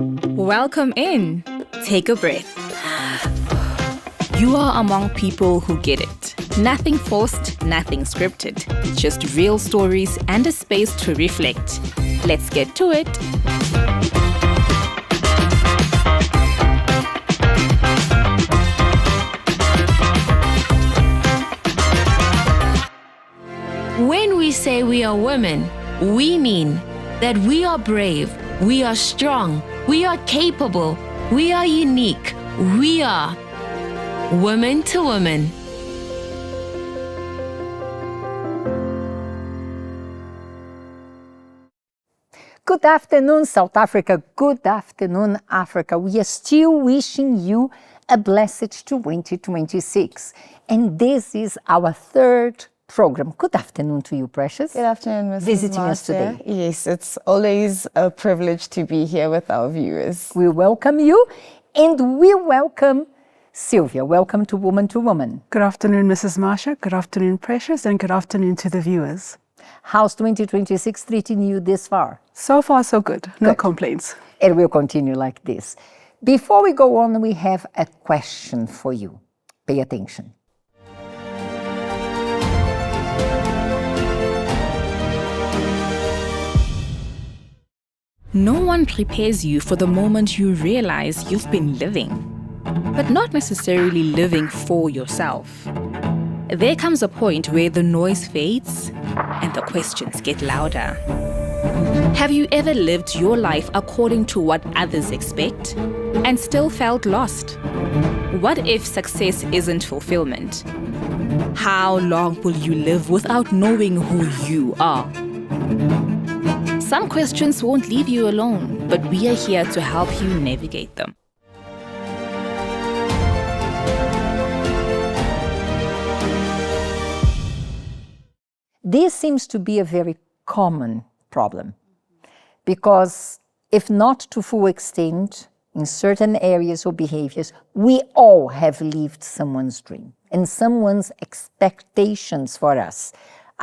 Welcome in. Take a breath. You are among people who get it. Nothing forced, nothing scripted. Just real stories and a space to reflect. Let's get to it. When we say we are women, we mean that we are brave, we are strong, we are capable, we are unique, we are woman to woman. Good afternoon, South Africa. Good afternoon, Africa. We are still wishing you a blessed 2026. And this is our third program. Good afternoon to you, Precious. Good afternoon, Mrs. Visiting us Marcia. today. Yes, it's always a privilege to be here with our viewers. We welcome you and we welcome Sylvia. Welcome to Woman to Woman. Good afternoon, Mrs. Marcia. Good afternoon, Precious, and good afternoon to the viewers. How's 2026 treating you this far? So far, so good. No complaints. It will continue like this. Before we go on, we have a question for you. Pay attention. No one prepares you for the moment you realize you've been living, but not necessarily living for yourself. There comes a point where the noise fades and the questions get louder. Have you ever lived your life according to what others expect and still felt lost? What if success isn't fulfillment? How long will you live without knowing who you are? Some questions won't leave you alone, but we are here to help you navigate them. This seems to be a very common problem because if not to full extent, in certain areas or behaviors, we all have lived someone's dream and someone's expectations for us.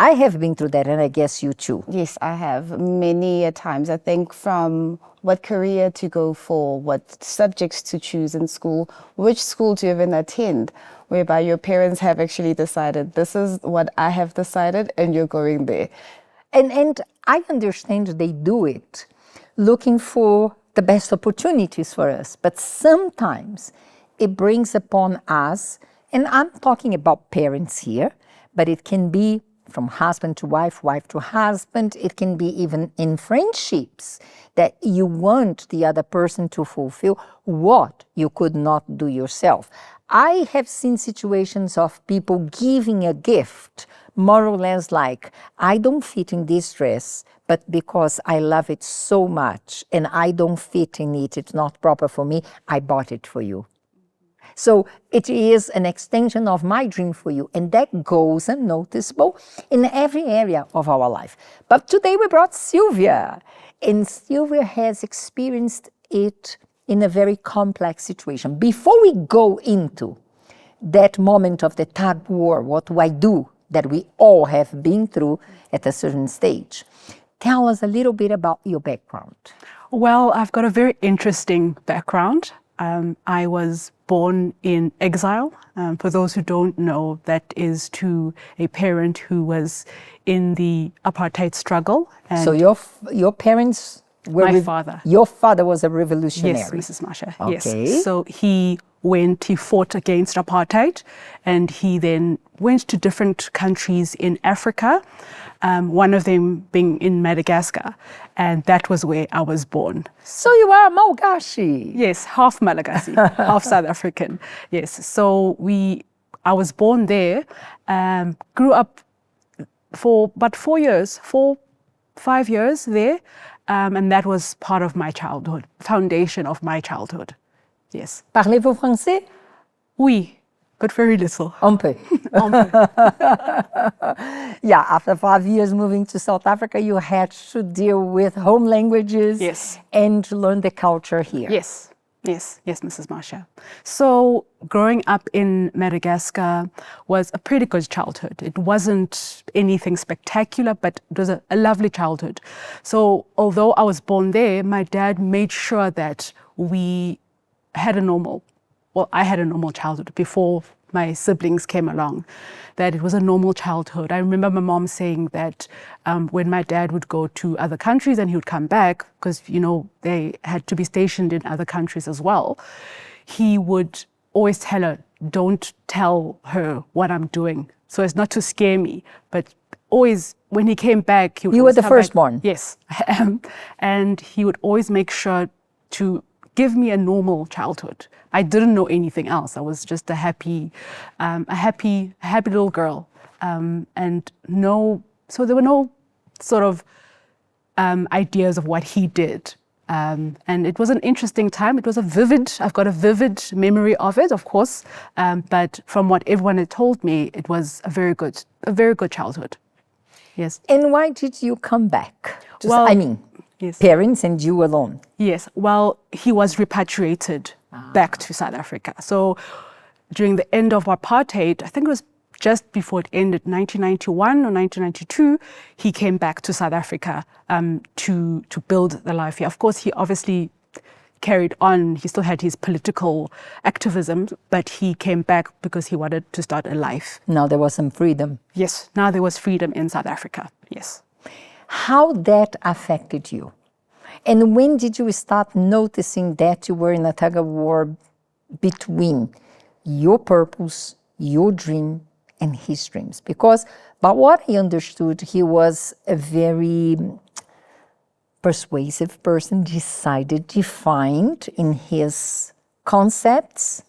I have been through that, and I guess you too. Yes, I have many a times. I think from what career to go for, what subjects to choose in school, which school to even attend, whereby your parents have actually decided, this is what I have decided, and you're going there. And I understand they do it looking for the best opportunities for us, but sometimes it brings upon us, and I'm talking about parents here, but it can be from husband to wife, wife to husband. It can be even in friendships that you want the other person to fulfill what you could not do yourself. I have seen situations of people giving a gift, more or less like, I don't fit in this dress, but because I love it so much and I don't fit in it, it's not proper for me, I bought it for you. So it is an extension of my dream for you, and that goes unnoticeable in every area of our life. But today we brought Sylvia, and Sylvia has experienced it in a very complex situation. Before we go into that moment of the tug war, what do I do, that we all have been through at a certain stage, tell us a little bit about your background. Well, I've got a very interesting background. I was born in exile. For those who don't know, that is to a parent who was in the apartheid struggle. And so your parents were... My father. Your father was a revolutionary. Yes, Mrs. Marcia. Okay. Yes. So he fought against apartheid, and he then went to different countries in Africa, one of them being in Madagascar, and that was where I was born. So you are Malagasy? Yes, half Malagasy, half South African. Yes, so I was born there, grew up for about 5 years there, and that was part of my childhood, foundation of my childhood. Yes. Parlez-vous français? Oui, but very little. Un peu. Yeah, after 5 years moving to South Africa, you had to deal with home languages. Yes. And learn the culture here. Yes. Yes, Mrs. Marsha. So growing up in Madagascar was a pretty good childhood. It wasn't anything spectacular, but it was a lovely childhood. So although I was born there, my dad made sure that I had a normal childhood before my siblings came along, that it was a normal childhood. I remember my mom saying that when my dad would go to other countries and he would come back, because, they had to be stationed in other countries as well, he would always tell her, don't tell her what I'm doing, so as not to scare me. But always, when he came back, he would You were the firstborn? Yes, I am. And he would always make sure to give me a normal childhood. I didn't know anything else. I was just a happy little girl. So there were no sort of ideas of what he did. And it was an interesting time. I've got a vivid memory of it, of course. But from what everyone had told me, it was a very good childhood. Yes. And why did you come back? Yes. Parents and you alone. Yes. Well, he was repatriated back to South Africa. So during the end of apartheid, I think it was just before it ended, 1991 or 1992, he came back to South Africa to build the life here. Of course, he obviously carried on. He still had his political activism, but he came back because he wanted to start a life. Now there was some freedom. Yes. Now there was freedom in South Africa. Yes. How that affected you? And when did you start noticing that you were in a tug of war between your purpose, your dream, and his dreams? Because by what I understood, he was a very persuasive person, decided, defined in his concepts.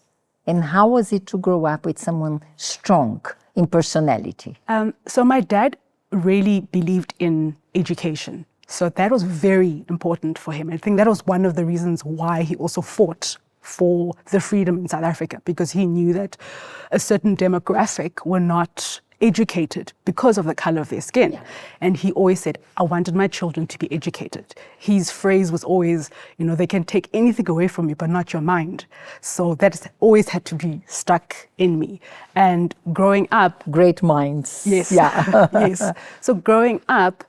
And how was it to grow up with someone strong in personality? So my dad really believed in education. So that was very important for him. I think that was one of the reasons why he also fought for the freedom in South Africa, because he knew that a certain demographic were not educated because of the color of their skin. Yeah. And he always said, I wanted my children to be educated. His phrase was always, they can take anything away from you, but not your mind. So that's always had to be stuck in me. And growing up... Great minds. Yes. Yeah. Yes. So growing up,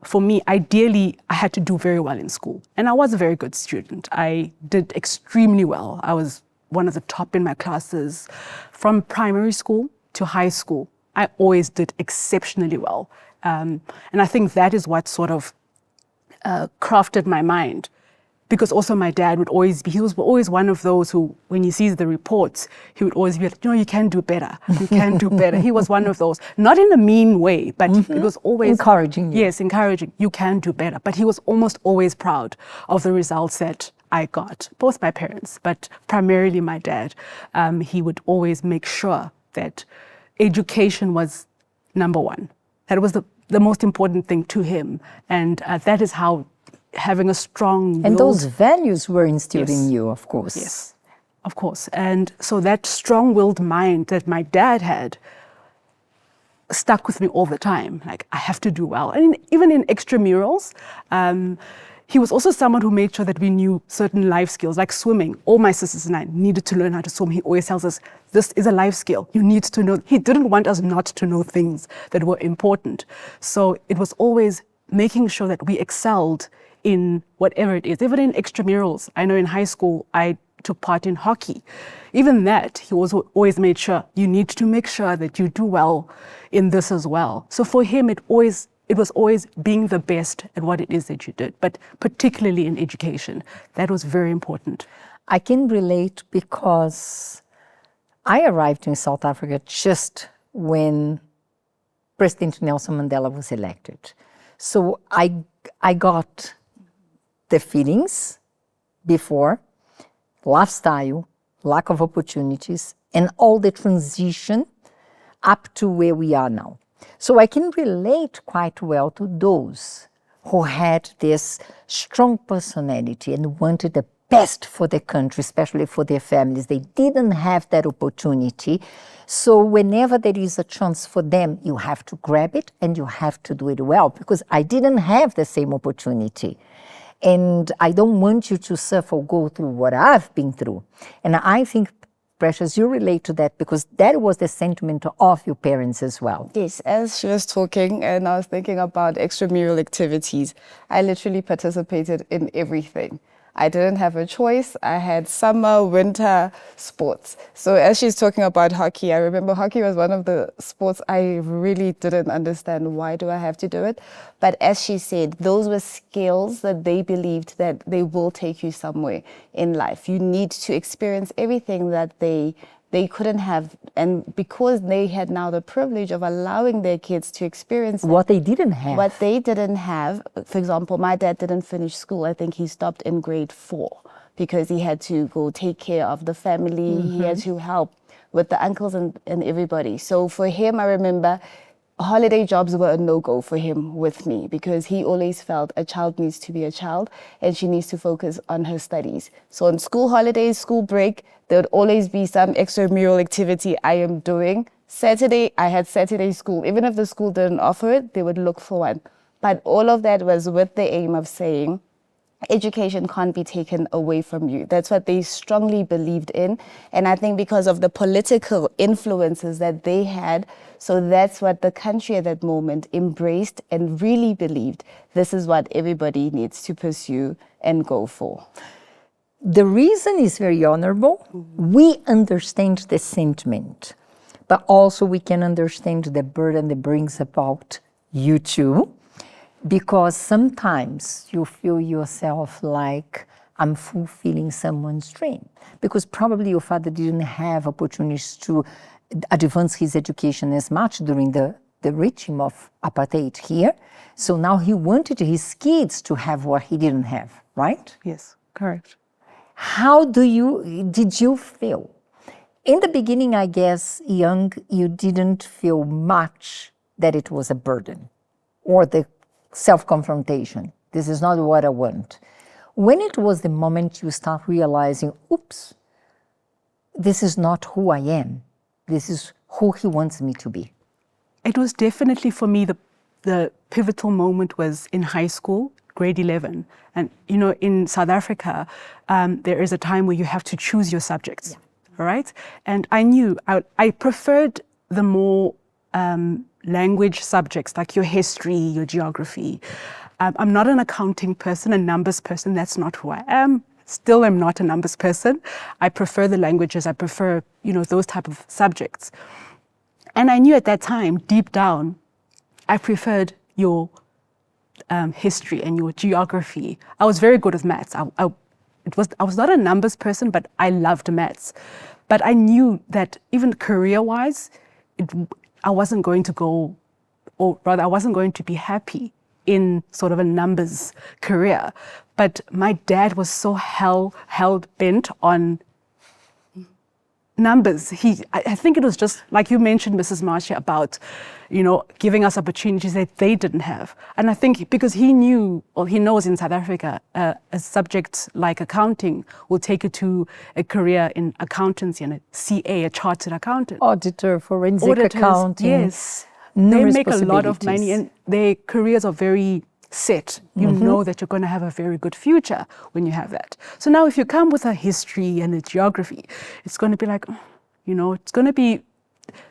for me, ideally, I had to do very well in school. And I was a very good student. I did extremely well. I was one of the top in my classes from primary school to high school. I always did exceptionally well. And I think that is what sort of crafted my mind. Because also my dad he was always one of those who, when he sees the reports, he would always be like, you can do better. You can do better. He was one of those, not in a mean way, but it was always... Encouraging you. Yes, encouraging. You can do better. But he was almost always proud of the results that I got, both my parents, but primarily my dad. He would always make sure that education was number one. That was the most important thing to him. And that is how having a strong... And those values were instilled in you, of course. Yes, of course. And so that strong-willed mind that my dad had stuck with me all the time. Like, I have to do well. And even in extramurals, he was also someone who made sure that we knew certain life skills, like swimming. All my sisters and I needed to learn how to swim. He always tells us, this is a life skill. You need to know. He didn't want us not to know things that were important. So it was always making sure that we excelled in whatever it is, even in extramurals. I know in high school, I took part in hockey. Even that, he also always made sure, you need to make sure that you do well in this as well. So for him, it was always being the best at what it is that you did, but particularly in education. That was very important. I can relate because I arrived in South Africa just when President Nelson Mandela was elected. So I got the feelings before, lifestyle, lack of opportunities, and all the transition up to where we are now. So I can relate quite well to those who had this strong personality and wanted the best for the country, especially for their families. They didn't have that opportunity. So whenever there is a chance for them, you have to grab it and you have to do it well, because I didn't have the same opportunity. And I don't want you to suffer or go through what I've been through. And I think, Precious, you relate to that because that was the sentiment of your parents as well. Yes, as she was talking and I was thinking about extramural activities, I literally participated in everything. I didn't have a choice. I had summer, winter sports. So as she's talking about hockey, I remember hockey was one of the sports I really didn't understand. Why do I have to do it? But as she said, those were skills that they believed that they will take you somewhere in life. You need to experience everything that they couldn't have, and because they had now the privilege of allowing their kids to experience what they didn't have. What they didn't have. For example, my dad didn't finish school. I think he stopped in grade 4 because he had to go take care of the family. He had to help with the uncles and everybody. So for him, I remember holiday jobs were a no-go for him with me because he always felt a child needs to be a child and she needs to focus on her studies. So on school holidays, school break, there would always be some extramural activity I am doing. Saturday, I had Saturday school. Even if the school didn't offer it, they would look for one. But all of that was with the aim of saying, education can't be taken away from you. That's what they strongly believed in. And I think because of the political influences that they had, so that's what the country at that moment embraced and really believed this is what everybody needs to pursue and go for. The reason is very honorable. We understand the sentiment, but also we can understand the burden that brings about you too. Because sometimes you feel yourself like I'm fulfilling someone's dream. Because probably your father didn't have opportunities to advance his education as much during the regime of apartheid here. So now he wanted his kids to have what he didn't have, right? Yes, correct. How did you feel? In the beginning, I guess, young, you didn't feel much that it was a burden or the self-confrontation. This is not what I want. When it was the moment you start realizing, oops, this is not who I am. This is who he wants me to be. It was definitely for me the pivotal moment was in high school, grade 11. And you know, in South Africa, there is a time where you have to choose your subjects, right? And I knew I preferred the more language subjects like your history, your geography. I'm not an accounting person, a numbers person. That's not who I am. Still am not a numbers person. I prefer the languages. I prefer, you know, those type of subjects. And I knew at that time, deep down, I preferred your history and your geography. I was very good with maths. I was not a numbers person, but I loved maths. But I knew that even career-wise, I wasn't going to go, or rather, I wasn't going to be happy in sort of a numbers career. But my dad was so hell-bent on numbers. I think it was just, like you mentioned, Mrs. Marcia, about, you know, giving us opportunities that they didn't have. And I think because he knew, or he knows in South Africa, a subject like accounting will take you to a career in accountancy and a CA, a chartered accountant. Auditor, forensic accounting. Yes. They make a lot of money and their careers are very set. You know that you're going to have a very good future when you have that. So now if you come with a history and a geography, it's going to be like, you know, it's going to be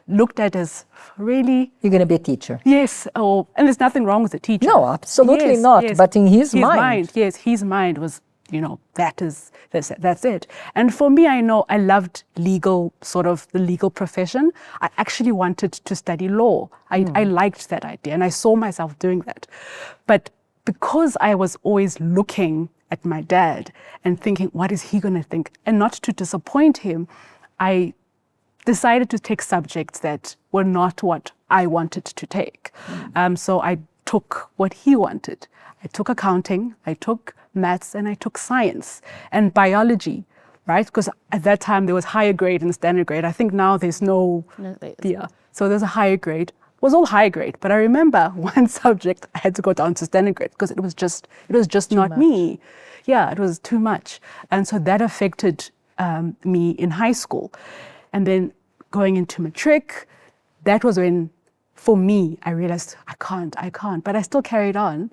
looked at as really... You're going to be a teacher. Yes. And there's nothing wrong with a teacher. No, absolutely not. Yes. But in his mind. Yes, his mind was, you know, that's it. And for me, I know I loved the legal profession. I actually wanted to study law. I liked that idea and I saw myself doing that. But because I was always looking at my dad and thinking, what is he going to think? And not to disappoint him, I decided to take subjects that were not what I wanted to take. So I took what he wanted. I took accounting, I took maths, and I took science and biology, right? Because at that time there was higher grade and standard grade. I think now there's no, yeah. So there's a higher grade. It was all higher grade, but I remember one subject I had to go down to standard grade because it was just not me. Yeah, it was too much. And so that affected me in high school. And then going into matric, that was when, for me, I realized I can't, but I still carried on.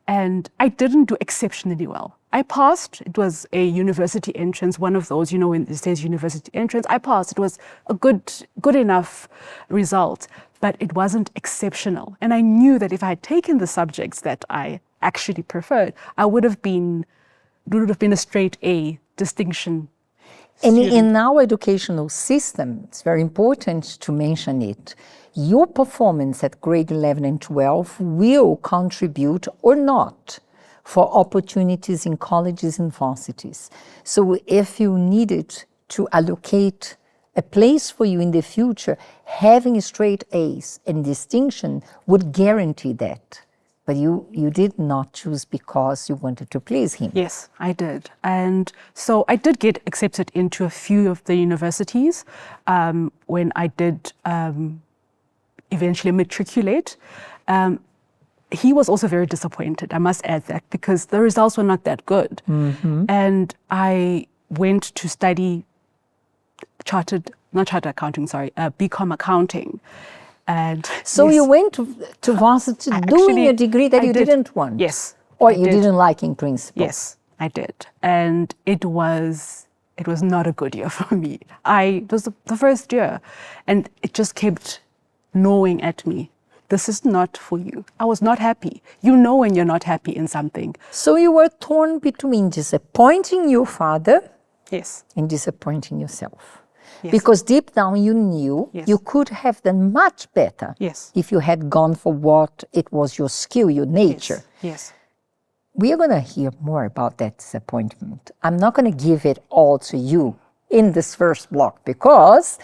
and I didn't do exceptionally well. I passed. It was a university entrance, one of those, when it says university entrance. I passed. It was a good enough result, but it wasn't exceptional. And I knew that if I had taken the subjects that I actually preferred, it would have been a straight A distinction. And in our educational system, it's very important to mention it. Your performance at grade 11 and 12 will contribute or not for opportunities in colleges and varsities. So if you needed to allocate a place for you in the future, having straight A's and distinction would guarantee that. But you did not choose because you wanted to please him. Yes, I did. And so I did get accepted into a few of the universities when I did eventually matriculate. He was also very disappointed, I must add that, because the results were not that good. Mm-hmm. And I went to study BCom accounting. And so yes, you went to varsity doing a degree that you didn't want? Yes. Or you didn't like in principle? Yes, I did. And it was not a good year for me. It was the first year, and it just kept gnawing at me. This is not for you. I was not happy. You know when you're not happy in something. So you were torn between disappointing your father, yes, and disappointing yourself. Yes. Because deep down you knew yes, you could have done much better yes, if you had gone for what it was your skill, your nature. Yes. We are going to hear more about that disappointment. I'm not going to give it all to you in this first block because,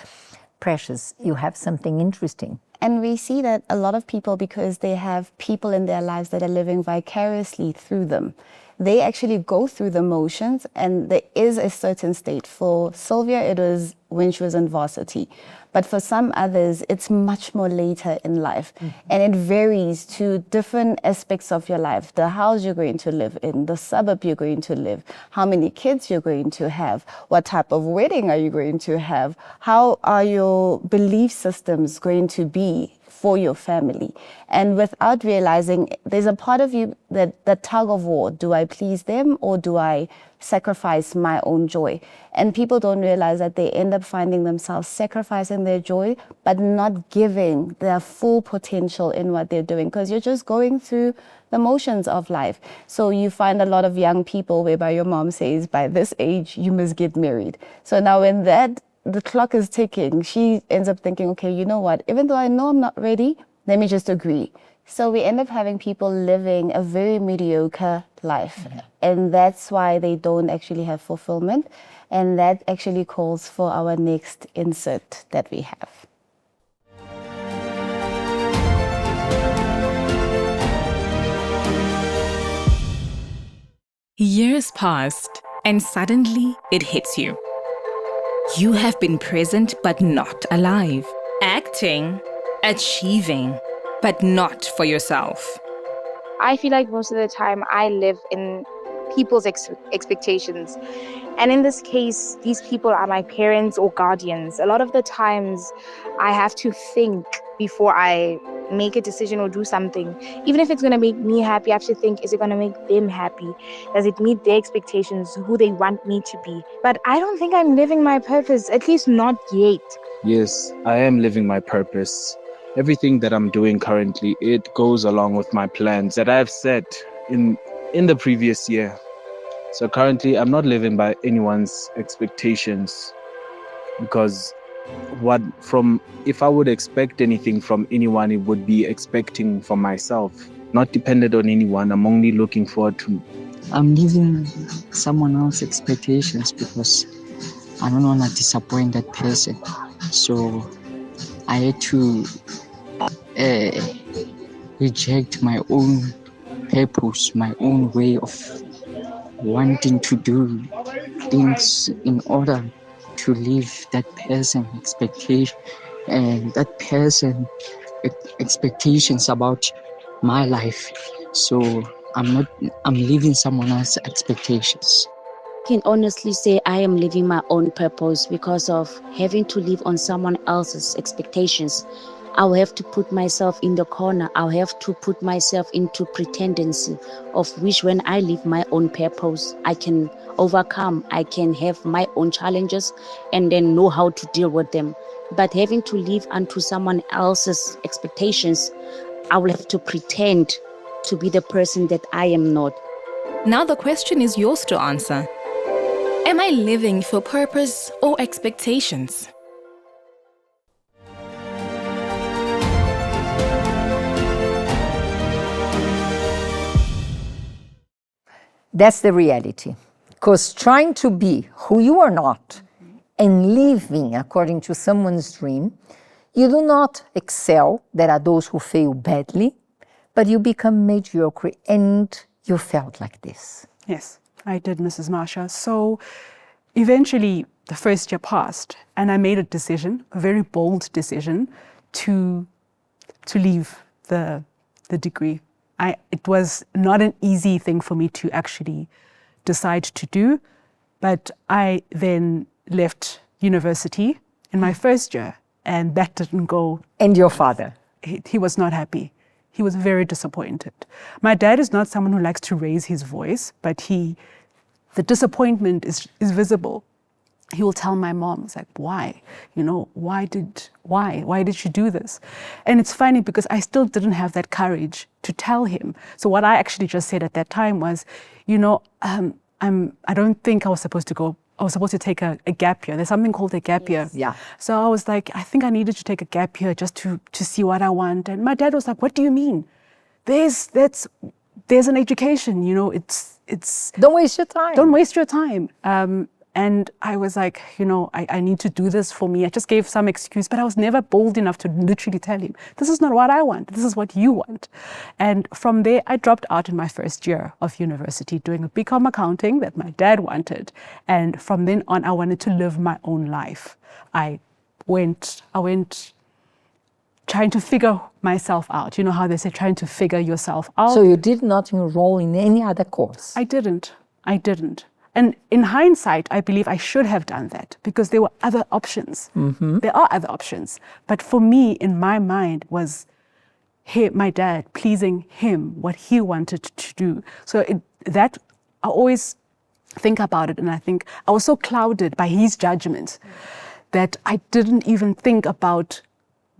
Precious, you have something interesting. And we see that a lot of people, because they have people in their lives that are living vicariously through them, they actually go through the motions, and there is a certain state. For Sylvia, it was when she was in varsity. But for some others, it's much more later in life. Mm-hmm. And it varies to different aspects of your life. The house you're going to live in, the suburb you're going to live, how many kids you're going to have, what type of wedding are you going to have, how are your belief systems going to be for your family. And without realizing, there's a part of you that tug of war. Do I please them or do I sacrifice my own joy? And people don't realize that they end up finding themselves sacrificing their joy, but not giving their full potential in what they're doing, because you're just going through the motions of life. So you find a lot of young people whereby your mom says, by this age, you must get married. So now when the clock is ticking, she ends up thinking, okay, you know what, even though I know I'm not ready, let me just agree. So we end up having people living a very mediocre life. Mm-hmm. And that's why they don't actually have fulfillment. And that actually calls for our next insert that we have. Years passed, and suddenly it hits you. You have been present but not alive. Acting, achieving, but not for yourself. I feel like most of the time I live in people's expectations. And in this case, these people are my parents or guardians. A lot of the times I have to think before I make a decision or do something. Even if it's going to make me happy, I have to think, is it going to make them happy? Does it meet their expectations, who they want me to be? But I don't think I'm living my purpose, at least not yet. Yes, I am living my purpose. Everything that I'm doing currently, it goes along with my plans that I've set in the previous year. So currently, I'm not living by anyone's expectations, because if I would expect anything from anyone, it would be expecting from myself, not dependent on anyone. I'm only looking forward to. I'm living someone else's expectations because I don't want to disappoint that person. So I had to reject my own purpose, my own way of wanting to do things in order to live that person's expectation and that person expectations about my life. So I'm living someone else's expectations. I can honestly say I am living my own purpose because of having to live on someone else's expectations. I'll have to put myself in the corner. I'll have to put myself into pretendency, of which when I live my own purpose, I can overcome, I can have my own challenges and then know how to deal with them. But having to live unto someone else's expectations, I will have to pretend to be the person that I am not. Now the question is yours to answer. Am I living for purpose or expectations? That's the reality. Because trying to be who you are not and living according to someone's dream, you do not excel. There are those who fail badly, but you become mediocre, and you felt like this. Yes, I did, Mrs. Marsha. So eventually the first year passed and I made a decision, a very bold decision, to leave the degree. It was not an easy thing for me to actually decide to do, but I then left university in my first year, and that didn't go. And your father? He was not happy. He was very disappointed. My dad is not someone who likes to raise his voice, but the disappointment is visible. He will tell my mom, it's like, why? You know, why did she do this? And it's funny because I still didn't have that courage to tell him. So what I actually just said at that time was, you know, I don't think I was supposed to go. I was supposed to take a gap year. There's something called a gap year. Yeah. So I was like, I think I needed to take a gap year just to see what I want. And my dad was like, what do you mean? There's an education, you know, it's Don't waste your time. Don't waste your time. And I was like, you know, I need to do this for me. I just gave some excuse, but I was never bold enough to literally tell him, this is not what I want. This is what you want. And from there, I dropped out in my first year of university doing a BCom accounting that my dad wanted. And from then on, I wanted to live my own life. I went trying to figure myself out. You know how they say trying to figure yourself out? So you did not enroll in any other course? I didn't. And in hindsight, I believe I should have done that because there were other options. Mm-hmm. There are other options. But for me, in my mind, was my dad, pleasing him, what he wanted to do. So I always think about it, and I think I was so clouded by his judgment that I didn't even think about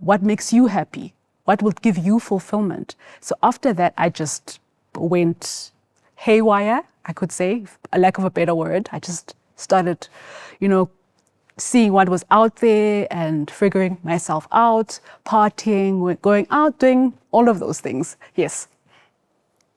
what makes you happy, what will give you fulfillment. So after that, I just went haywire, I could say, a lack of a better word. I just started, you know, seeing what was out there and figuring myself out, partying, going out, doing all of those things. Yes.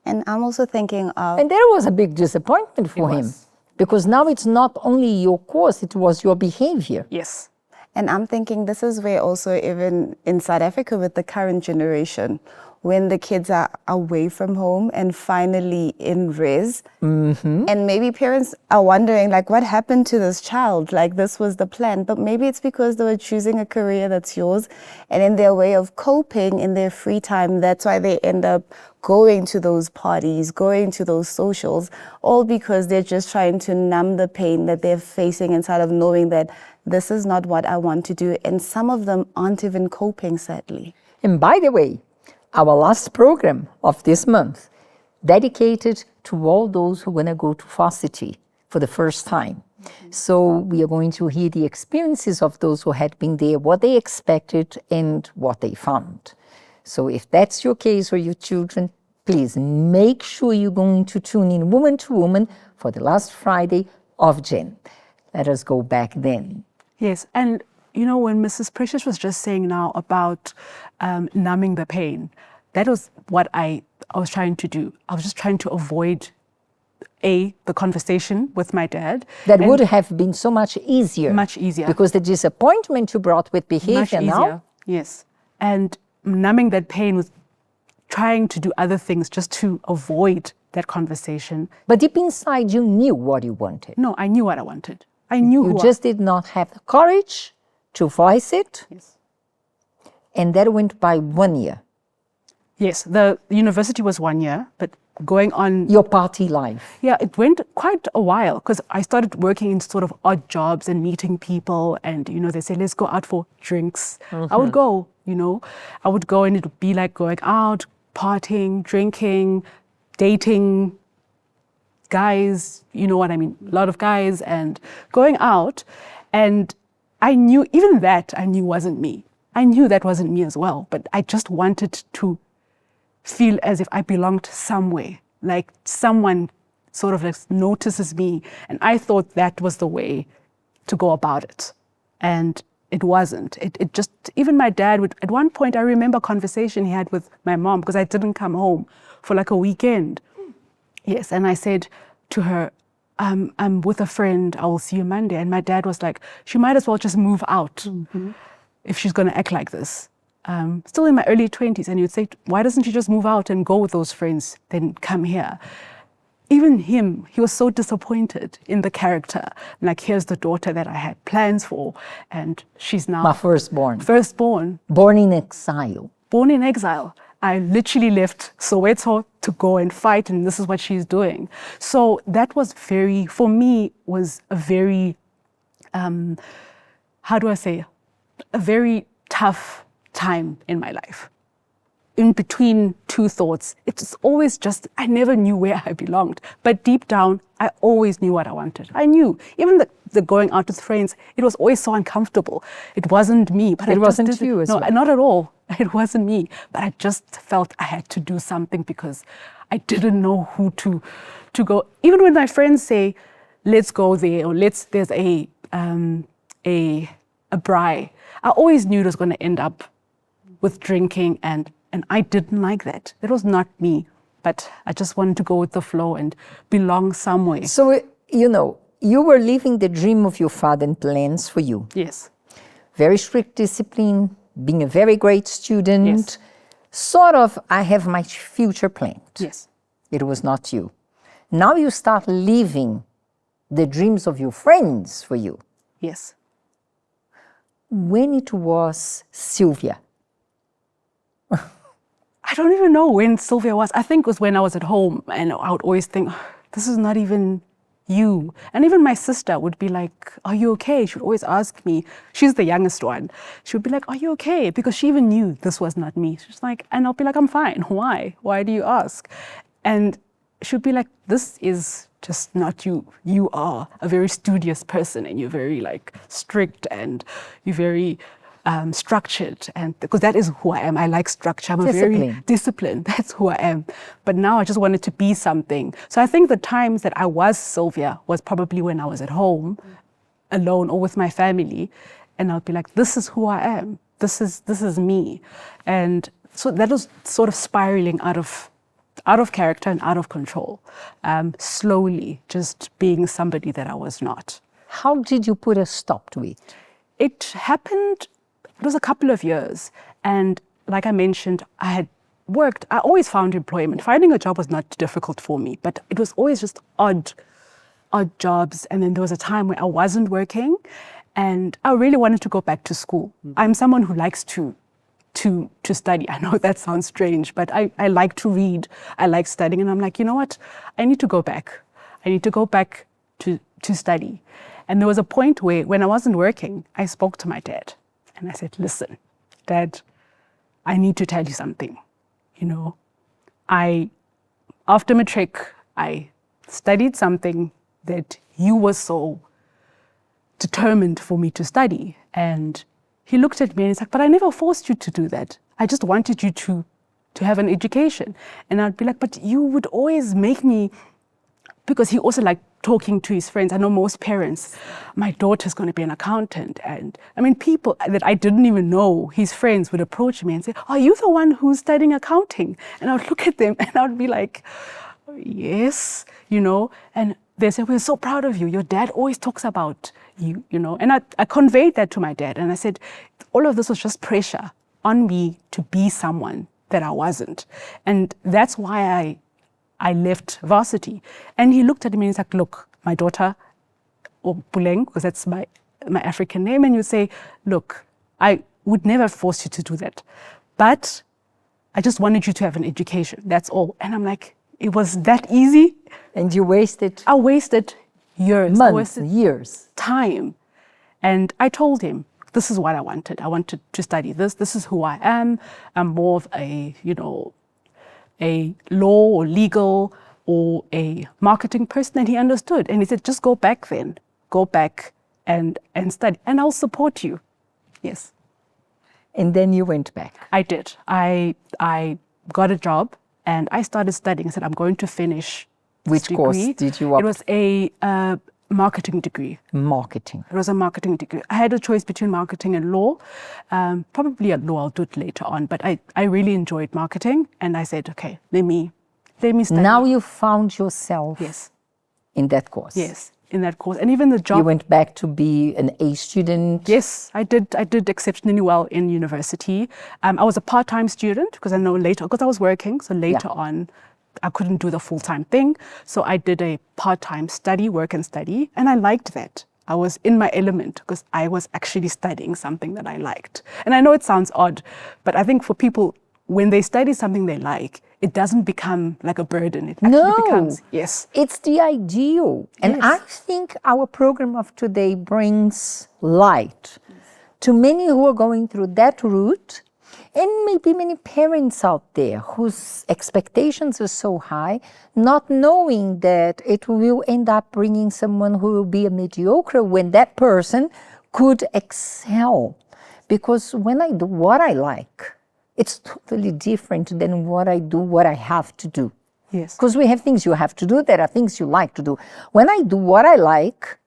And I'm also thinking of... And there was a big disappointment for him. Because now it's not only your course, it was your behavior. Yes. And I'm thinking this is where also even in South Africa with the current generation, when the kids are away from home and finally in res, and maybe parents are wondering, like, what happened to this child? Like, this was the plan. But maybe it's because they were choosing a career that's yours, and in their way of coping in their free time, that's why they end up going to those parties, going to those socials, all because they're just trying to numb the pain that they're facing inside of knowing that this is not what I want to do. And some of them aren't even coping, sadly. And by the way, our last program of this month, dedicated to all those who are going to go to varsity for the first time. So we are going to hear the experiences of those who had been there, what they expected and what they found. So if that's your case or your children, please make sure you're going to tune in Woman to Woman for the last Friday of Jan. Let us go back then. Yes, and you know, when Mrs. Precious was just saying now about numbing the pain, that was what I was trying to do. I was just trying to avoid, the conversation with my dad. That would have been so much easier. Much easier. Because the disappointment you brought with behavior much easier, now. Yes. And numbing that pain was trying to do other things just to avoid that conversation. But deep inside, you knew what you wanted. No, I knew what I wanted. I knew you just did not have the courage to voice it. Yes. And that went by 1 year. Yes, the university was 1 year, but going on. Your party life. Yeah, it went quite a while because I started working in sort of odd jobs and meeting people, and they say, let's go out for drinks. I would go, I would go, and it would be like going out, partying, drinking, dating guys, you know what I mean, a lot of guys, and going out. And I knew wasn't me. I knew that wasn't me as well, but I just wanted to feel as if I belonged somewhere, like someone sort of like notices me. And I thought that was the way to go about it. And it wasn't. It just, even my dad would, at one point I remember a conversation he had with my mom because I didn't come home for like a weekend. Yes, and I said to her, I'm with a friend, I will see you Monday. And my dad was like, she might as well just move out if she's going to act like this. Still in my early 20s, and he would say, why doesn't she just move out and go with those friends, then come here? Even him, he was so disappointed in the character. Like, here's the daughter that I had plans for, and she's now... My firstborn. Firstborn. Born in exile. Born in exile. I literally left Soweto to go and fight, and this is what she's doing. So that was for me, was a very, how do I say, a very tough time in my life. In between two thoughts, it's always just, I never knew where I belonged. But deep down, I always knew what I wanted. I knew. Even the going out with friends, it was always so uncomfortable. It wasn't me. But it wasn't you as well. No, not at all. It wasn't me. But I just felt I had to do something because I didn't know who to go. Even when my friends say, let's go there, or there's a braai, I always knew it was going to end up with drinking, and I didn't like that. That was not me, but I just wanted to go with the flow and belong somewhere. So, you were living the dream of your father and plans for you. Yes. Very strict discipline, being a very great student. Yes. Sort of, I have my future planned. Yes. It was not you. Now you start living the dreams of your friends for you. Yes. When it was Sylvia? I don't even know when Sylvia was. I think it was when I was at home, and I would always think, this is not even you. And even my sister would be like, are you okay? She would always ask me. She's the youngest one. She would be like, are you okay? Because she even knew this was not me. She's like, and I'll be like, I'm fine. Why? Why do you ask? And she would be like, this is just not you. You are a very studious person, and you're very like strict, and you're very structured, and because that is who I am. I like structure. I'm a very disciplined. That's who I am. But now I just wanted to be something. So I think the times that I was Sylvia was probably when I was at home, alone or with my family, and I'd be like, this is who I am. This is me. And so that was sort of spiraling out of character and out of control, slowly just being somebody that I was not. How did you put a stop to it? It happened, it was a couple of years. And like I mentioned, I had worked, I always found employment. Finding a job was not difficult for me, but it was always just odd jobs. And then there was a time where I wasn't working, and I really wanted to go back to school. I'm someone who likes to study. I know that sounds strange, but I like to read. I like studying. And I'm like, you know what? I need to go back. I need to go back to study. And there was a point where, when I wasn't working, I spoke to my dad. And I said, listen, Dad, I need to tell you something. After matric, I studied something that you were so determined for me to study. And he looked at me and he's like, but I never forced you to do that. I just wanted you to have an education. And I'd be like, but you would always make me, because he also liked talking to his friends. I know most parents, my daughter's going to be an accountant. And I mean, people that I didn't even know, his friends would approach me and say, are you the one who's studying accounting? And I would look at them and I would be like, yes, and they say, we're so proud of you. Your dad always talks about you, And I conveyed that to my dad. And I said, all of this was just pressure on me to be someone that I wasn't. And that's why I left varsity. And he looked at me and he's like, look, my daughter, or Puleng, because that's my African name, and you say, look, I would never force you to do that. But I just wanted you to have an education. That's all. And I'm like, It was that easy. And you wasted I wasted years. I months, wasted years. time. And I told him, this is what I wanted. I wanted to study this. This is who I am. I'm more of a, a law or legal or a marketing person. And he understood. And he said, just go back then. Go back and study. And I'll support you. Yes. And then you went back. I did. I got a job and I started studying. I said, I'm going to finish Which this course degree. did you opt? It was a marketing degree. Marketing. It was a marketing degree. I had a choice between marketing and law. Probably at law, I'll do it later on. But I really enjoyed marketing. And I said, okay, let me study. Now you found yourself Yes. in that course. Yes, in that course. And even the job. You went back to be an A student. Yes, I did exceptionally well in university. I was a part-time student because I was working. So later on, I couldn't do the full-time thing. So I did a part-time work and study. And I liked that. I was in my element because I was actually studying something that I liked. And I know it sounds odd, but I think for people, when they study something they like, it doesn't become like a burden. It actually becomes, yes. It's the ideal. And Yes. I think our program of today brings light to many who are going through that route, and maybe many parents out there whose expectations are so high, not knowing that it will end up bringing someone who will be a mediocre when that person could excel. Because when I do what I like, it's totally different than what I have to do. Yes. Because we have things you have to do, there are things you like to do. When I do what I like,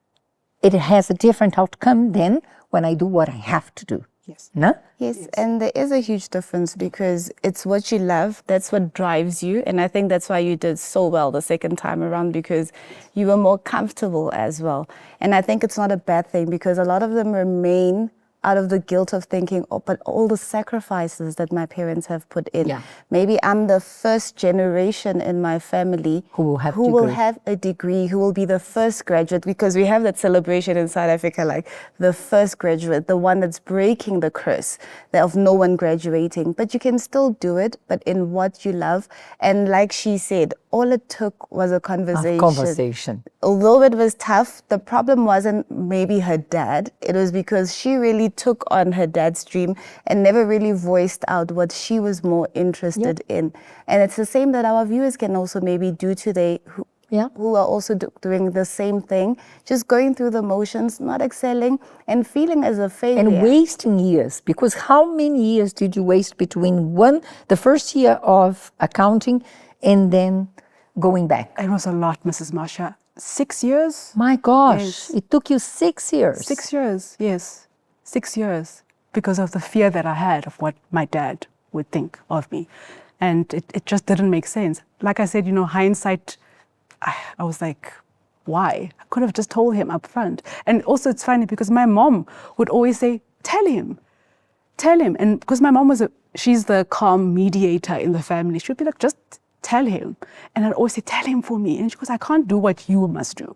it has a different outcome than when I do what I have to do. Yes. No? Yes, and there is a huge difference because it's what you love, that's what drives you. And I think that's why you did so well the second time around, because you were more comfortable as well. And I think it's not a bad thing because a lot of them remain out of the guilt of thinking, oh, but all the sacrifices that my parents have put in. Yeah. Maybe I'm the first generation in my family Who will have a degree, who will be the first graduate, because we have that celebration in South Africa, like the first graduate, the one that's breaking the curse of no one graduating. But you can still do it, but in what you love. And like she said, all it took was a conversation. Although it was tough, the problem wasn't maybe her dad. It was because she really took on her dad's dream and never really voiced out what she was more interested in. And it's the same that our viewers can also maybe do today, who are also doing the same thing, just going through the motions, not excelling and feeling as a failure. And wasting years, because how many years did you waste between the first year of accounting and then going back? It was a lot, Mrs. Marsha. 6 years? My gosh, Yes. it took you 6 years. 6 years, yes. 6 years, because of the fear that I had of what my dad would think of me. And it just didn't make sense. Like I said, hindsight, I was like, why? I could have just told him up front. And also it's funny because my mom would always say, tell him. And because my mom she's the calm mediator in the family. She'd be like, just tell him. And I'd always say, tell him for me. And she goes, I can't do what you must do.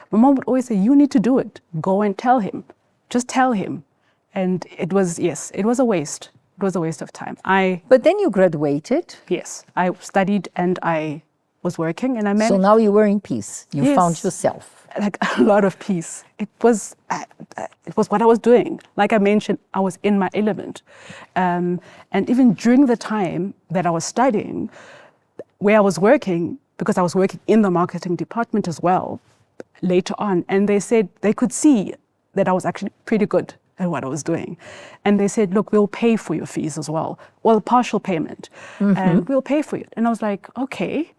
My mom would always say, you need to do it. Go and tell him. Just tell him. And it was a waste. It was a waste of time. But then you graduated. Yes, I studied and I was working and I managed. So now you were in peace. You Yes. found yourself. Like a lot of peace. It was what I was doing. Like I mentioned, I was in my element. And even during the time that I was studying, where I was working, because I was working in the marketing department as well, later on, and they said they could see that I was actually pretty good at what I was doing. And they said, look, we'll pay for your fees as well. Well, partial payment. And we'll pay for it. And I was like, okay.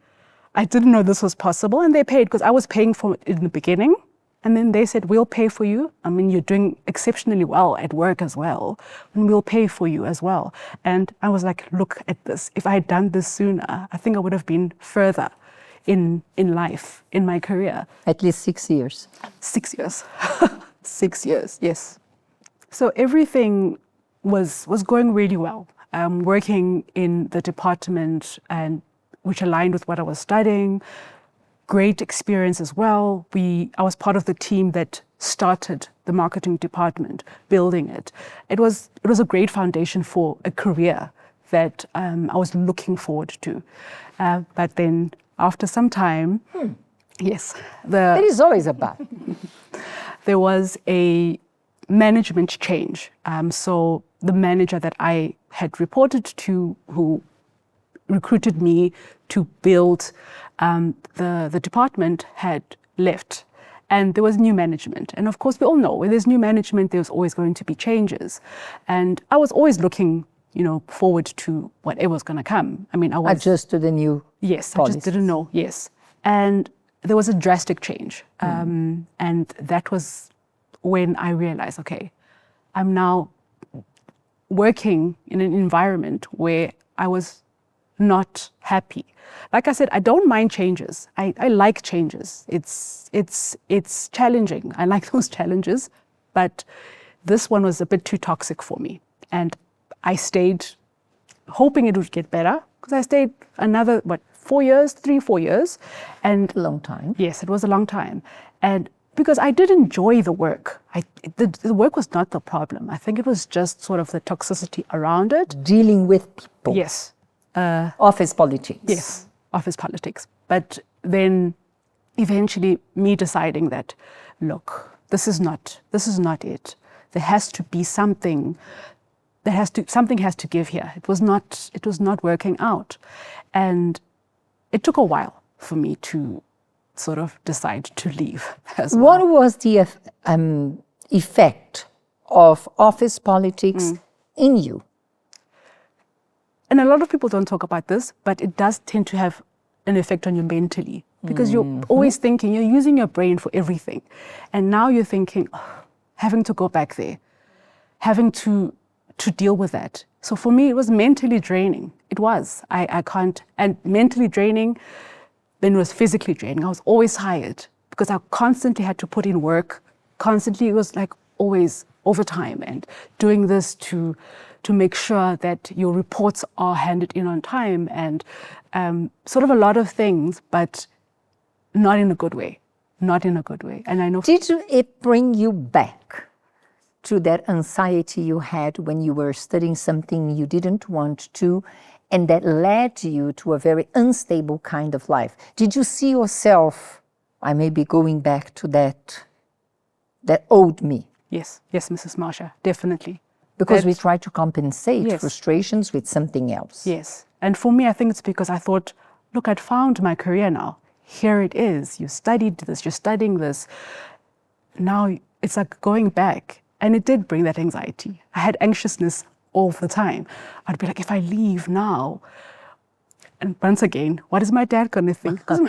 I didn't know this was possible. And they paid because I was paying for it in the beginning. And then they said, we'll pay for you. I mean, you're doing exceptionally well at work as well. And we'll pay for you as well. And I was like, look at this. If I had done this sooner, I think I would have been further in life, in my career. At least 6 years. 6 years. 6 years, yes. So everything was going really well. Working in the department and which aligned with what I was studying. Great experience as well. I was part of the team that started the marketing department, building it. It was a great foundation for a career that I was looking forward to. But then after some time, yes, There is always a but. there was a management change. So the manager that I had reported to, who recruited me to build the department, had left. And there was new management. And of course, we all know when there's new management, there's always going to be changes. And I was always looking, forward to whatever was going to come. I mean, I was... Adjust to the new Yes, policies. I just didn't know, yes. And there was a drastic change. And that was when I realized, okay, I'm now working in an environment where I was not happy. Like I said, I don't mind changes. I like changes. It's challenging. I like those challenges, but this one was a bit too toxic for me. And I stayed hoping it would get better, because I stayed another, 4 years, 3-4 years. And A long time. yes, it was a long time. And because I did enjoy the work. The work was not the problem. I think it was just sort of the toxicity around it. Dealing with people. Yes. Office politics. Yes, office politics. But then eventually me deciding that, look, this is not it. There has to be something. Something has to give here. It was not working out. And it took a while for me to sort of decide to leave as well. What was the effect of office politics in you? And a lot of people don't talk about this, but it does tend to have an effect on you mentally, because you're always thinking, you're using your brain for everything. And now you're thinking, having to go back there, having to deal with that. So for me, it was mentally draining. It was. I can't. And mentally draining, then it was physically draining. I was always tired because I constantly had to put in work. Constantly, it was like always overtime and doing this to make sure that your reports are handed in on time, and sort of a lot of things, but not in a good way. Not in a good way. And I know. Did it bring you back to that anxiety you had when you were studying something you didn't want to, and that led you to a very unstable kind of life? Did you see yourself, I may be going back to that old me? Yes, Mrs. Marsha, definitely. Because we try to compensate Yes. frustrations with something else. Yes. And for me, I think it's because I thought, look, I'd found my career now. Here it is. You studied this, you're studying this. Now it's like going back. And it did bring that anxiety. I had anxiousness all the time. I'd be like, if I leave now, and once again, what is my dad going to think? Because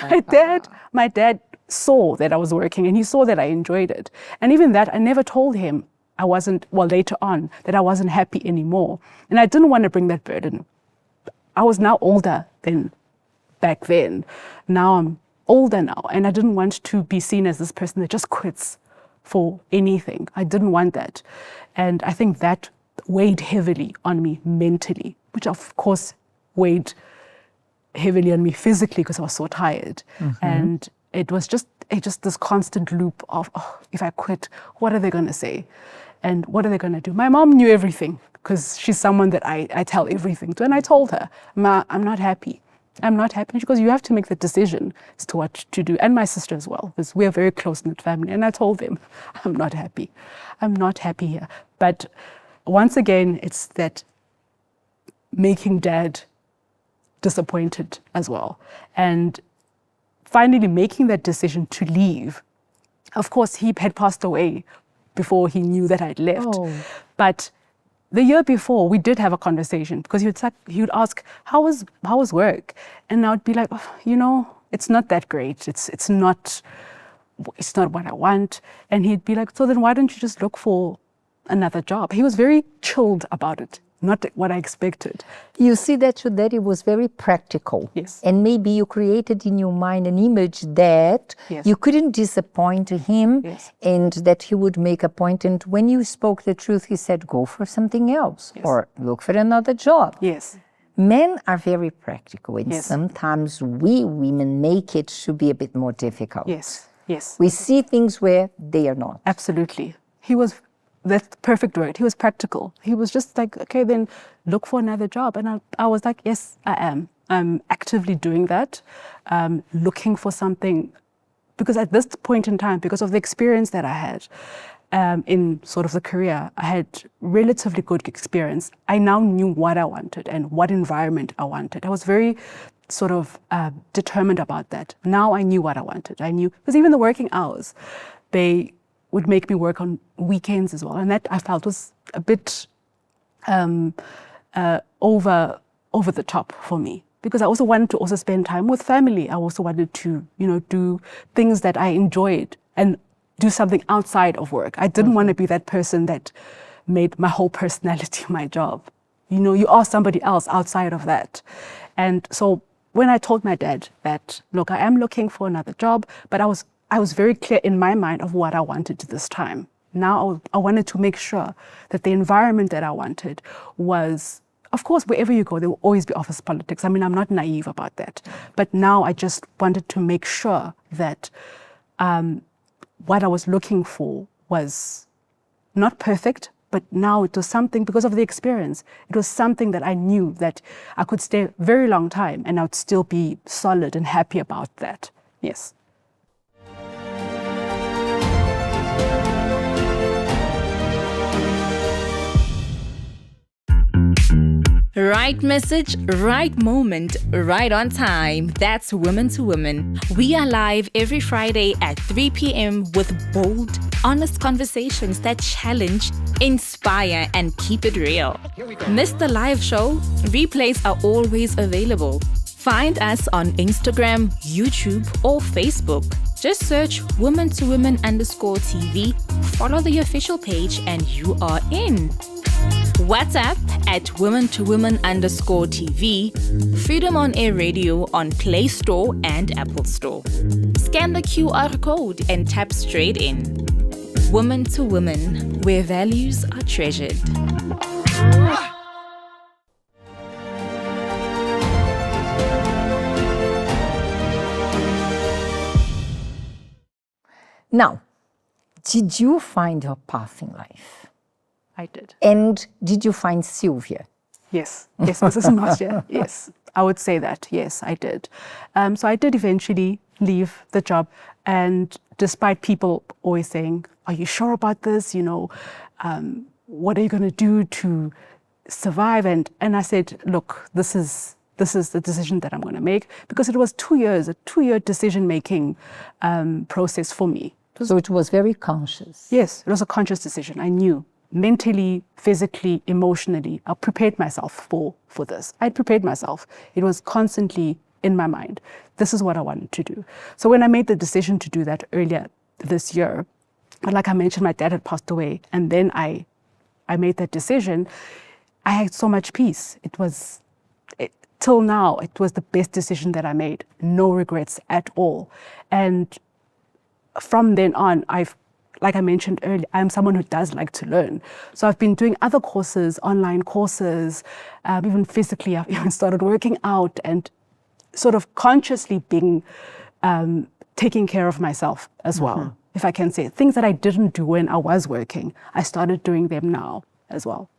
my dad saw that I was working, and he saw that I enjoyed it. And even that, I never told him later on, that I wasn't happy anymore. And I didn't want to bring that burden. I was now older than back then. Now I'm older now, and I didn't want to be seen as this person that just quits for anything. I didn't want that. And I think that weighed heavily on me mentally, which of course weighed heavily on me physically because I was so tired. And it was just this constant loop of, if I quit, what are they going to say? And what are they going to do? My mom knew everything because she's someone that I tell everything to. And I told her, Ma, I'm not happy. I'm not happy. And she goes, you have to make the decision as to what to do. And my sister as well, because we are very close-knit family. And I told them, I'm not happy. I'm not happy here. But once again, it's that making Dad disappointed as well. And finally making that decision to leave. Of course, he had passed away before he knew that I'd left. But the year before, we did have a conversation because he would ask, how was work? And I would be like, it's not that great. It's not what I want. And he'd be like, so then why don't you just look for another job? He was very chilled about it, not what I expected. You see that your daddy was very practical. Yes. And maybe you created in your mind an image that Yes. you couldn't disappoint him, Yes. and that he would make a point. And when you spoke the truth, he said, go for something else, Yes. or look for another job. Yes. Men are very practical, and Yes. sometimes we women make it to be a bit more difficult. Yes. Yes. We see things where they are not. Absolutely. He was, that's the perfect word. He was practical. He was just like, okay, then look for another job. And I was like, yes, I am. I'm actively doing that, looking for something, because at this point in time, because of the experience that I had in sort of the career, I had relatively good experience. I now knew what I wanted and what environment I wanted. I was very sort of determined about that. Now I knew what I wanted. I knew, because even the working hours, they would make me work on weekends as well. And that I felt was a bit over the top for me, because I also wanted to also spend time with family. I also wanted to, do things that I enjoyed and do something outside of work. I didn't want to be that person that made my whole personality my job. You are somebody else outside of that. And so when I told my dad that, look, I am looking for another job, but I was very clear in my mind of what I wanted this time. Now I wanted to make sure that the environment that I wanted was, of course, wherever you go, there will always be office politics. I mean, I'm not naive about that. But now I just wanted to make sure that what I was looking for was not perfect, but now it was something, because of the experience, it was something that I knew that I could stay a very long time and I would still be solid and happy about that. Yes. Right message, right moment, right on time. That's Women to Women. We are live every Friday at 3 p.m. with bold, honest conversations that challenge, inspire, and keep it real. Miss the live show? Replays are always available. Find us on Instagram, YouTube, or Facebook. Just search Women to Women _TV, follow the official page, and you are in. WhatsApp at Women to Women _TV, Freedom on Air Radio on Play Store and Apple Store. Scan the QR code and tap straight in. Women to Women, where values are treasured. Now, did you find your path in life? I did. And did you find Sylvia? Yes, Mrs. Marcia. Yes, I would say that. Yes, I did. So I did eventually leave the job, and despite people always saying, "Are you sure about this? What are you going to do to survive?" And I said, "Look, this is the decision that I'm going to make," because it was 2 years, a 2-year decision-making process for me. So it was very conscious. Yes, it was a conscious decision. I knew. Mentally, physically, emotionally, I prepared myself for this. I prepared myself. It was constantly in my mind. This is what I wanted to do. So when I made the decision to do that earlier this year, like I mentioned, my dad had passed away, and then I made that decision. I had so much peace. Till now, it was the best decision that I made. No regrets at all. And from then on, like I mentioned earlier, I'm someone who does like to learn. So I've been doing other courses, online courses, even physically. I've even started working out and sort of consciously being taking care of myself as well, if I can say. Things that I didn't do when I was working, I started doing them now as well.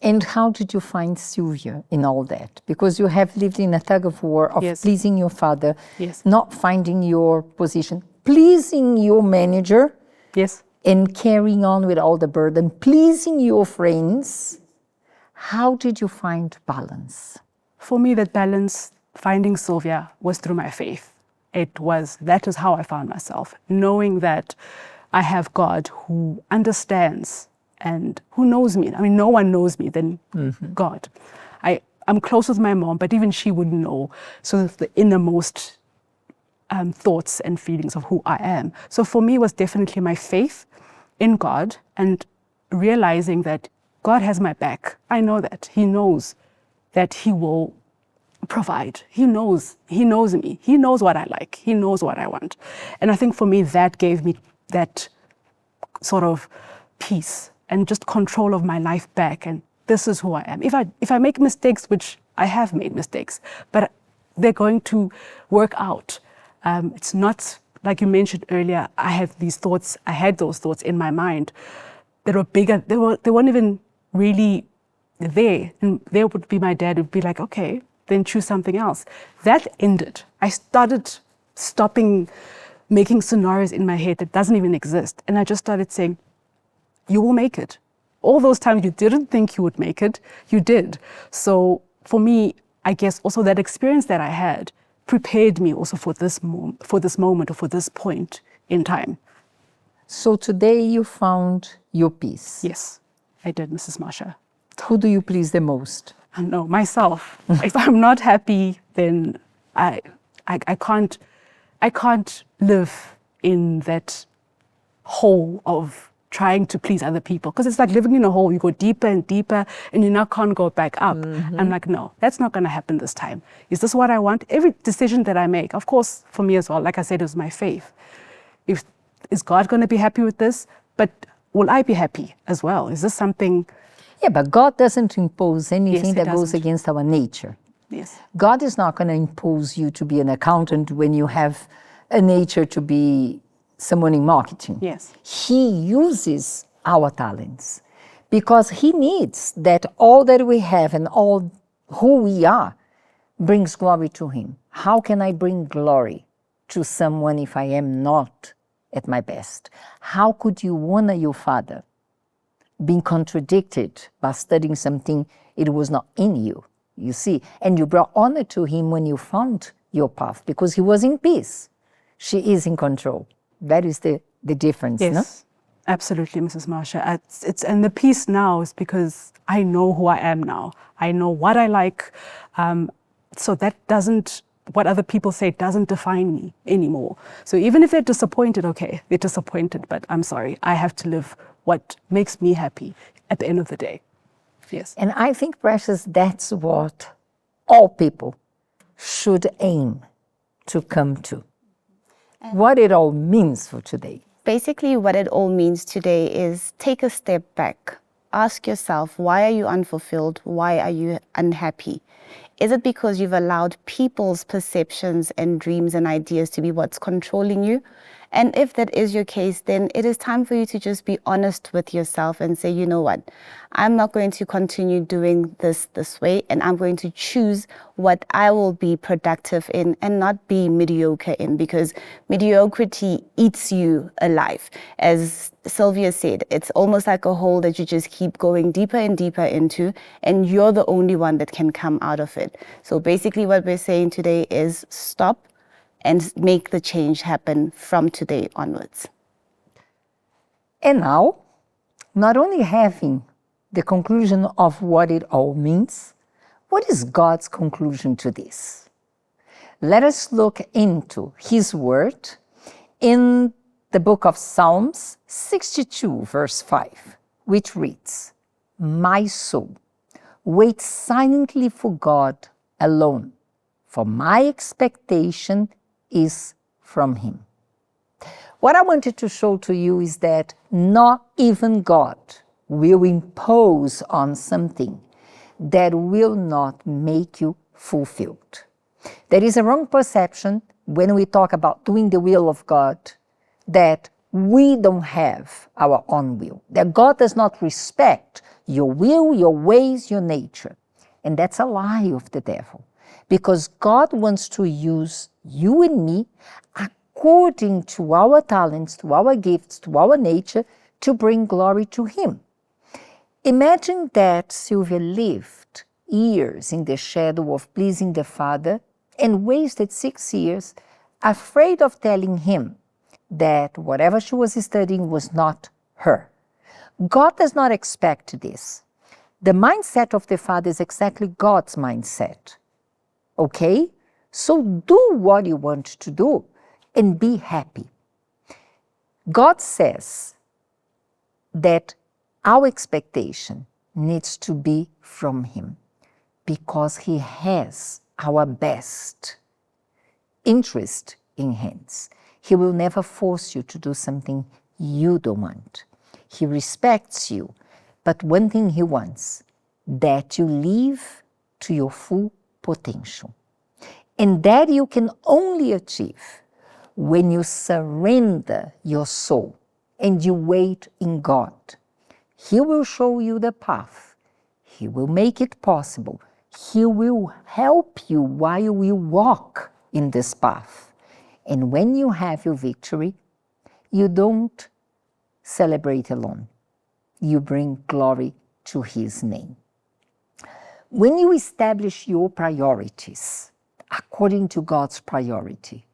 And how did you find Sylvia in all that? Because you have lived in a tug of war of pleasing your father, not finding your position, pleasing your manager, and carrying on with all the burden, pleasing your friends. How did you find balance? For me, that balance, finding Sylvia, was through my faith. That is how I found myself, knowing that I have God who understands and who knows me. I mean, no one knows me than God. I'm close with my mom, but even she wouldn't know sort of the innermost thoughts and feelings of who I am. So for me, it was definitely my faith in God and realizing that God has my back. I know that. He knows that He will provide. He knows me. He knows what I like. He knows what I want. And I think for me, that gave me that sort of peace and just control of my life back. And this is who I am. If I make mistakes, which I have made mistakes, but they're going to work out. It's not, like you mentioned earlier, I had those thoughts in my mind that were bigger. They weren't even really there. And there would be my dad would be like, okay, then choose something else. That ended. I started stopping making scenarios in my head that doesn't even exist. And I just started saying, you will make it. All those times you didn't think you would make it, you did. So for me, I guess also that experience that I had prepared me also for this moment or for this point in time. So today you found your peace. Yes, I did, Mrs. Marsha. Who do you please the most? I know, myself. If I'm not happy, then I can't live in that hole of trying to please other people, because it's like living in a hole. You go deeper and deeper and you now can't go back up. I'm like, no, that's not going to happen this time. Is this what I want? Every decision that I make, of course, for me as well, like I said, is my faith. Is God going to be happy with this? But will I be happy as well? Is this something? Yeah, but God doesn't impose anything Yes, that goes against our nature. Yes. God is not going to impose you to be an accountant when you have a nature to be someone in marketing. Yes. He uses our talents because he needs that all that we have and all who we are brings glory to him. How can I bring glory to someone if I am not at my best? How could you honor your father being contradicted by studying something it was not in you? You see, and you brought honor to him when you found your path because he was in peace. She is in control. That is the difference, yes, no? Absolutely, Mrs. Marsha. And the peace now is because I know who I am now. I know what I like. So that doesn't, what other people say doesn't define me anymore. So even if they're disappointed, okay, they're disappointed, but I'm sorry. I have to live what makes me happy at the end of the day. Yes. And I think, Precious, that's what all people should aim to come to. What it all means for today. Basically, what it all means today is take a step back. Ask yourself, why are you unfulfilled? Why are you unhappy? Is it because you've allowed people's perceptions and dreams and ideas to be what's controlling you? And if that is your case, then it is time for you to just be honest with yourself and say, you know what, I'm not going to continue doing this way, and I'm going to choose what I will be productive in and not be mediocre in, because mediocrity eats you alive. As Sylvia said, it's almost like a hole that you just keep going deeper and deeper into, and you're the only one that can come out of it. So basically what we're saying today is stop and make the change happen from today onwards. And now, not only having the conclusion of what it all means, what is God's conclusion to this? Let us look into his word in the book of Psalms 62, verse 5, which reads, "My soul, wait silently for God alone, for my expectation is from him." What I wanted to show to you is that not even God will impose on something that will not make you fulfilled. There is a wrong perception when we talk about doing the will of God that we don't have our own will, that God does not respect your will, your ways, your nature. And that's a lie of the devil, because God wants to use you and me according to our talents, to our gifts, to our nature, to bring glory to him. Imagine that Sylvia lived years in the shadow of pleasing the Father and wasted 6 years afraid of telling him that whatever she was studying was not her. God does not expect this. The mindset of the Father is exactly God's mindset. Okay? So do what you want to do and be happy. God says that our expectation needs to be from him because he has our best interest in hands. He will never force you to do something you don't want. He respects you, but one thing he wants, that you live to your full potential. And that you can only achieve when you surrender your soul and you wait in God. He will show you the path. He will make it possible. He will help you while you walk in this path. And when you have your victory, you don't celebrate alone. You bring glory to His name. When you establish your priorities according to God's priority,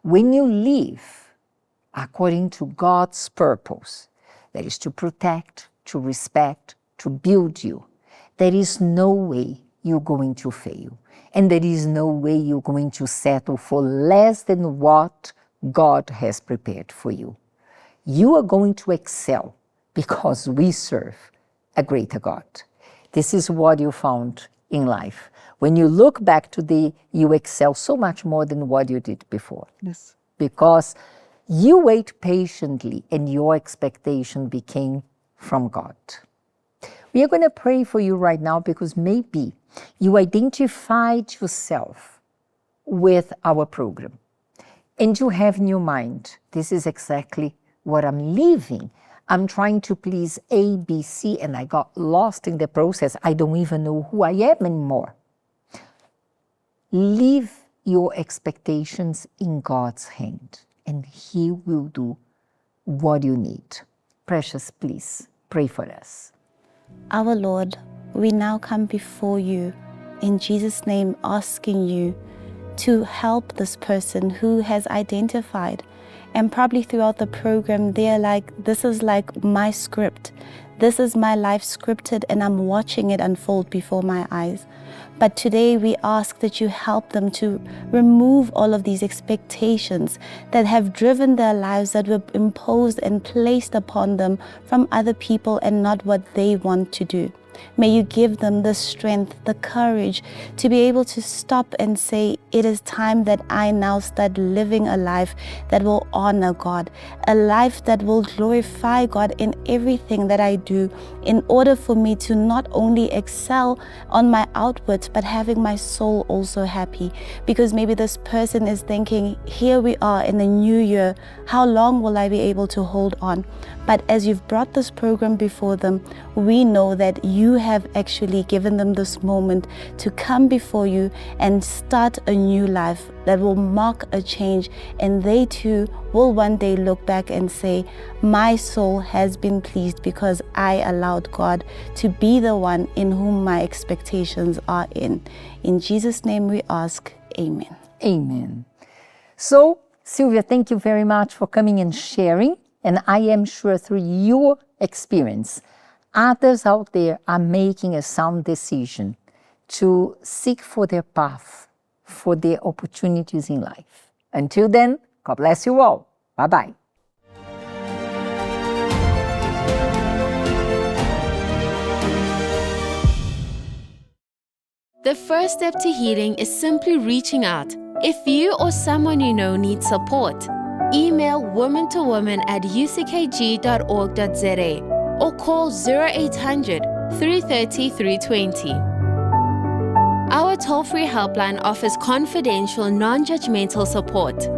when you live according to God's purpose, that is to protect, to respect, to build you, there is no way you're going to fail. And there is no way you're going to settle for less than what God has prepared for you. You are going to excel because we serve a greater God. This is what you found in life. When you look back today, you excel so much more than what you did before. Yes. Because you wait patiently and your expectation became from God. We are going to pray for you right now because maybe you identified yourself with our program and you have in your mind, this is exactly what I'm living. I'm trying to please A, B, C, and I got lost in the process. I don't even know who I am anymore. Leave your expectations in God's hand, and He will do what you need. Precious, please pray for us. Our Lord, we now come before you in Jesus' name, asking you to help this person who has identified, and probably throughout the program they're like, this is like my script, this is my life scripted, and I'm watching it unfold before my eyes. But today we ask that you help them to remove all of these expectations that have driven their lives, that were imposed and placed upon them from other people and not what they want to do. May you give them the strength, the courage to be able to stop and say, it is time that I now start living a life that will honor God, a life that will glorify God in everything that I do, in order for me to not only excel on my outwards, but having my soul also happy. Because maybe this person is thinking, here we are in the new year, how long will I be able to hold on? But as you've brought this program before them, we know that you have actually given them this moment to come before you and start a new life that will mark a change, and they too will one day look back and say, my soul has been pleased because I allowed God to be the one in whom my expectations are in. In Jesus' name we ask, amen. Amen. So, Sylvia, thank you very much for coming and sharing. And I am sure through your experience, others out there are making a sound decision to seek for their path, for their opportunities in life. Until then, God bless you all. Bye-bye. The first step to healing is simply reaching out. If you or someone you know needs support, email woman-to-woman@uckg.org.za or call 0800 330 320. Our toll-free helpline offers confidential, non-judgmental support.